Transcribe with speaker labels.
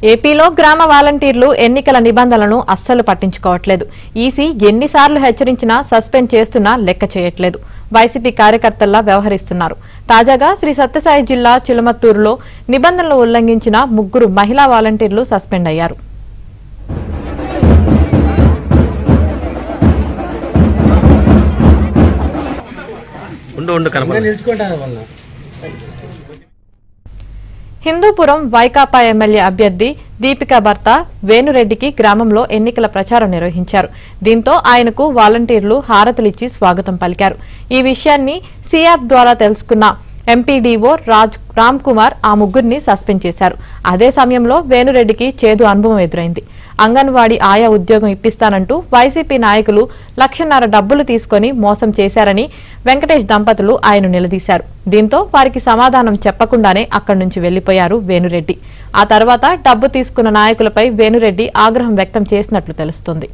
Speaker 1: ఏపీలో గ్రామ వాలంటీర్లు ఎన్నికల నిబంధనలను అస్సలు పట్టించుకోవట్లేదు. ఈసీ ఎన్నిసార్లు హెచ్చరించినా సస్పెండ్ చేస్తున్నా లెక్క చేయట్లేదు. వైసీపీ కార్యకర్తల్లా వ్యవహరిస్తున్నారు. తాజాగా శ్రీ సత్యసాయి జిల్లా చిలమత్తూరులో నిబంధనలు ఉల్లంఘించిన 3 మహిళా వాలంటీర్లు సస్పెండ్ అయ్యారు. హిందూపురం వైకాపా ఎమ్మెల్యే అభ్యర్థి దీపిక భర్త వేణురెడ్డికి గ్రామంలో ఎన్నికల ప్రచారం నిర్వహించారు. దీంతో ఆయనకు వాలంటీర్లు హారతులిచ్చి స్వాగతం పలికారు. ఈ విషయాన్ని సియాప్ ద్వారా తెలుసుకున్న ఎంపీడీఓ రామ్ కుమార్ ఆ 3ని సస్పెండ్ చేశారు. అదే సమయంలో వేణురెడ్డికి చేదు అనుభవం ఎదురైంది. అంగన్వాడీ ఆయా ఉద్యోగం ఇప్పిస్తానంటూ వైసీపీ నాయకులు 1.5 లక్షల డబ్బులు తీసుకుని మోసం చేశారని వెంకటేష్ దంపతులు ఆయన నిలదీశారు. దీంతో వారికి సమాధానం చెప్పకుండానే అక్కడి నుంచి వెళ్లిపోయారు వేణురెడ్డి. ఆ తర్వాత డబ్బు తీసుకున్న నాయకులపై వేణురెడ్డి ఆగ్రహం వ్యక్తం చేసినట్లు తెలుస్తోంది.